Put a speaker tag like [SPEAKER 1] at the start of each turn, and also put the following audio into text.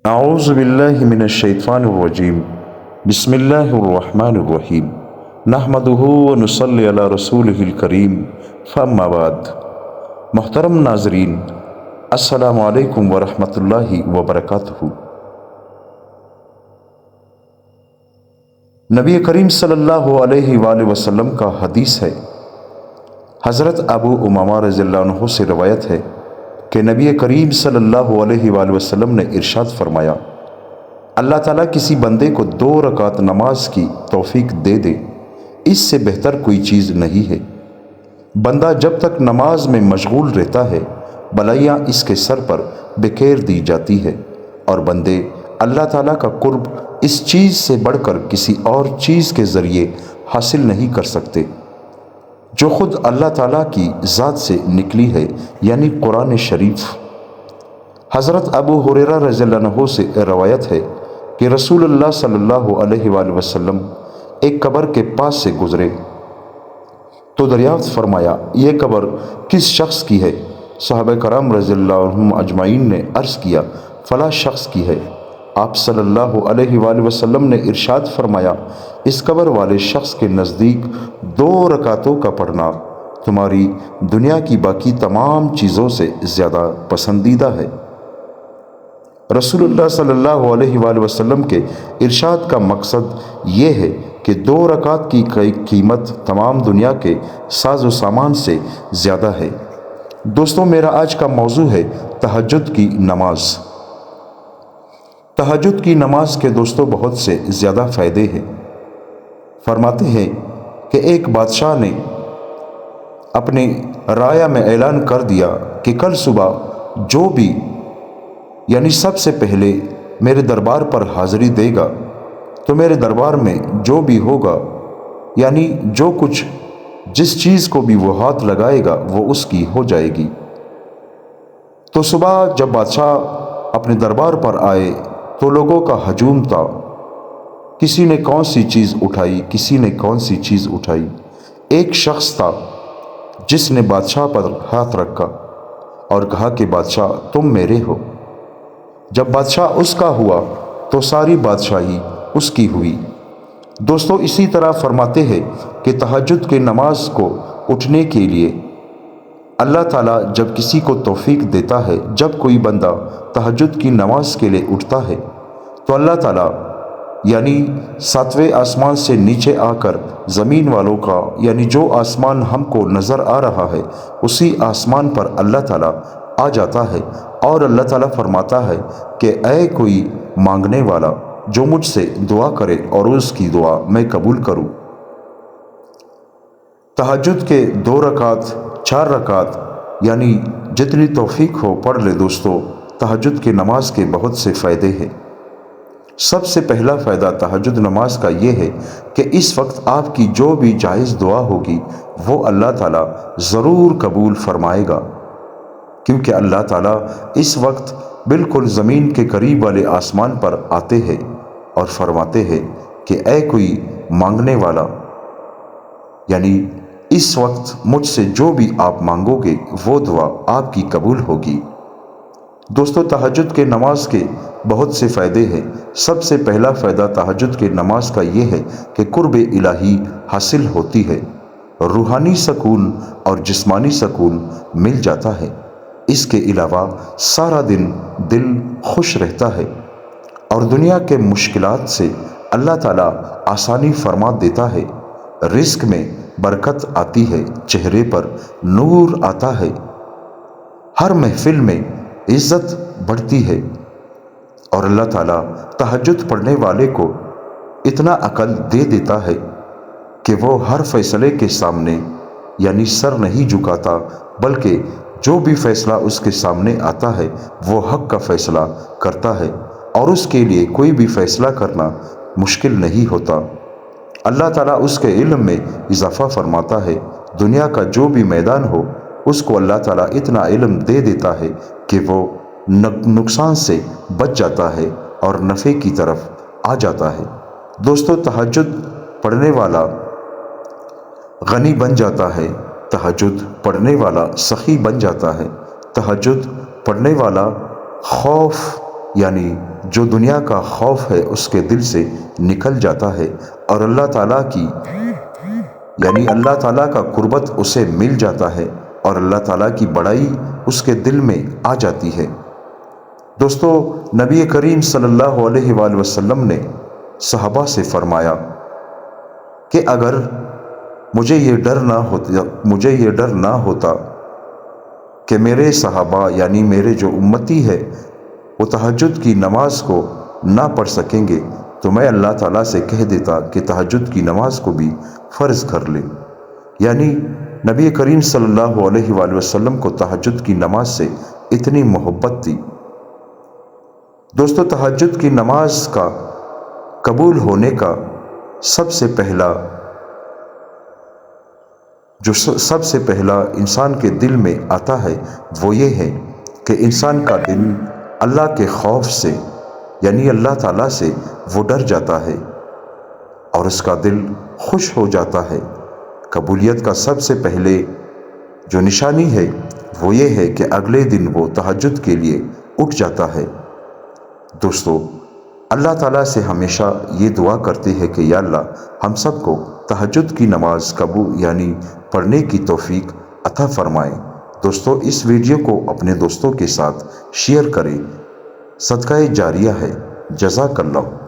[SPEAKER 1] اعوذ باللہ من الشیطان الرجیم بسم اللہ الرحمن الرحیم نحمدہ ونصلی علی رسولہ الکریم فاما بعد۔ محترم ناظرین، السلام علیکم ورحمۃ اللہ وبرکاتہ۔ نبی کریم صلی اللہ علیہ وآلہ وسلم کا حدیث ہے، حضرت ابو امامہ رضی اللہ عنہ سے روایت ہے کہ نبی کریم صلی اللہ علیہ وآلہ وسلم نے ارشاد فرمایا، اللہ تعالیٰ کسی بندے کو 2 رکعت نماز کی توفیق دے دے، اس سے بہتر کوئی چیز نہیں ہے۔ بندہ جب تک نماز میں مشغول رہتا ہے، بلائیاں اس کے سر پر بکھیر دی جاتی ہے، اور بندے اللہ تعالیٰ کا قرب اس چیز سے بڑھ کر کسی اور چیز کے ذریعے حاصل نہیں کر سکتے جو خود اللہ تعالیٰ کی ذات سے نکلی ہے، یعنی قرآن شریف۔ حضرت ابو ہریرہ رضی اللہ عنہ سے روایت ہے کہ رسول اللہ صلی اللہ علیہ وآلہ وسلم ایک قبر کے پاس سے گزرے تو دریافت فرمایا، یہ قبر کس شخص کی ہے؟ صحابہ کرام رضی اللہ عنہم اجمعین نے عرض کیا، فلاں شخص کی ہے۔ آپ صلی اللہ علیہ وآلہ وسلم نے ارشاد فرمایا، اس قبر والے شخص کے نزدیک 2 رکعتوں کا پڑھنا تمہاری دنیا کی باقی تمام چیزوں سے زیادہ پسندیدہ ہے۔ رسول اللہ صلی اللہ علیہ وآلہ وسلم کے ارشاد کا مقصد یہ ہے کہ 2 رکعت کی قیمت تمام دنیا کے ساز و سامان سے زیادہ ہے۔ دوستوں، میرا آج کا موضوع ہے تہجد کی نماز۔ تہجد کی نماز کے دوستوں بہت سے زیادہ فائدے ہیں۔ فرماتے ہیں کہ ایک بادشاہ نے اپنی رعایا میں اعلان کر دیا کہ کل صبح جو بھی یعنی سب سے پہلے میرے دربار پر حاضری دے گا تو میرے دربار میں جو بھی ہوگا، یعنی جو کچھ جس چیز کو بھی وہ ہاتھ لگائے گا وہ اس کی ہو جائے گی۔ تو صبح جب بادشاہ اپنے دربار پر آئے تو لوگوں کا ہجوم تھا، کسی نے کون سی چیز اٹھائی، کسی نے کون سی چیز اٹھائی۔ ایک شخص تھا جس نے بادشاہ پر ہاتھ رکھا اور کہا کہ بادشاہ تم میرے ہو۔ جب بادشاہ اس کا ہوا تو ساری بادشاہی اس کی ہوئی۔ دوستو، اسی طرح فرماتے ہیں کہ تہجد کی نماز کو اٹھنے کے لیے اللہ تعالیٰ جب کسی کو توفیق دیتا ہے، جب کوئی بندہ تہجد کی نماز کے لیے اٹھتا ہے تو اللہ تعالیٰ یعنی 7ویں آسمان سے نیچے آ کر زمین والوں کا یعنی جو آسمان ہم کو نظر آ رہا ہے اسی آسمان پر اللہ تعالیٰ آ جاتا ہے اور اللہ تعالیٰ فرماتا ہے کہ اے کوئی مانگنے والا جو مجھ سے دعا کرے اور اس کی دعا میں قبول کروں۔ تہجد کے 2 رکعت 4 رکعت یعنی جتنی توفیق ہو پڑھ لے۔ دوستو، تہجد کی نماز کے بہت سے فائدے ہیں۔ سب سے پہلا فائدہ تہجد نماز کا یہ ہے کہ اس وقت آپ کی جو بھی جائز دعا ہوگی وہ اللہ تعالیٰ ضرور قبول فرمائے گا، کیونکہ اللہ تعالیٰ اس وقت بالکل زمین کے قریب والے آسمان پر آتے ہیں اور فرماتے ہیں کہ اے کوئی مانگنے والا، یعنی اس وقت مجھ سے جو بھی آپ مانگو گے وہ دعا آپ کی قبول ہوگی۔ دوستو، تہجد کے نماز کے بہت سے فائدے ہیں۔ سب سے پہلا فائدہ تہجد کے نماز کا یہ ہے کہ قرب الہی حاصل ہوتی ہے، روحانی سکون اور جسمانی سکون مل جاتا ہے۔ اس کے علاوہ سارا دن دل خوش رہتا ہے اور دنیا کے مشکلات سے اللہ تعالیٰ آسانی فرما دیتا ہے، رزق میں برکت آتی ہے، چہرے پر نور آتا ہے، ہر محفل میں عزت بڑھتی ہے، اور اللہ تعالیٰ تہجد پڑھنے والے کو اتنا عقل دے دیتا ہے کہ وہ ہر فیصلے کے سامنے یعنی سر نہیں جھکاتا، بلکہ جو بھی فیصلہ اس کے سامنے آتا ہے وہ حق کا فیصلہ کرتا ہے، اور اس کے لیے کوئی بھی فیصلہ کرنا مشکل نہیں ہوتا۔ اللہ تعالیٰ اس کے علم میں اضافہ فرماتا ہے، دنیا کا جو بھی میدان ہو اس کو اللہ تعالیٰ اتنا علم دے دیتا ہے کہ وہ نقصان سے بچ جاتا ہے اور نفع کی طرف آ جاتا ہے۔ دوستو، تہجد پڑھنے والا غنی بن جاتا ہے، تہجد پڑھنے والا سخی بن جاتا ہے، تہجد پڑھنے والا خوف یعنی جو دنیا کا خوف ہے اس کے دل سے نکل جاتا ہے اور اللہ تعالیٰ کی اللہ تعالیٰ کا قربت اسے مل جاتا ہے اور اللہ تعالیٰ کی بڑائی اس کے دل میں آ جاتی ہے۔ دوستو، نبی کریم صلی اللہ علیہ وآلہ وسلم نے صحابہ سے فرمایا کہ اگر مجھے یہ ڈر نہ ہوتا کہ میرے صحابہ میرے جو امتی ہے وہ تہجد کی نماز کو نہ پڑھ سکیں گے تو میں اللہ تعالیٰ سے کہہ دیتا کہ تہجد کی نماز کو بھی فرض کر لے۔ نبی کریم صلی اللہ علیہ وآلہ وسلم کو تہجد کی نماز سے اتنی محبت تھی۔ دوستو، تہجد کی نماز کا قبول ہونے کا سب سے پہلا انسان کے دل میں آتا ہے وہ یہ ہے کہ انسان کا دل اللہ کے خوف سے اللہ تعالیٰ سے وہ ڈر جاتا ہے اور اس کا دل خوش ہو جاتا ہے۔ قبولیت کا سب سے پہلے جو نشانی ہے وہ یہ ہے کہ اگلے دن وہ تہجد کے لیے اٹھ جاتا ہے۔ دوستو، اللہ تعالیٰ سے ہمیشہ یہ دعا کرتے ہیں کہ یا اللہ ہم سب کو تہجد کی نماز پڑھنے کی توفیق عطا فرمائیں۔ دوستو، اس ویڈیو کو اپنے دوستوں کے ساتھ شیئر کریں، صدقہ جاریہ ہے۔ جزاک اللہ۔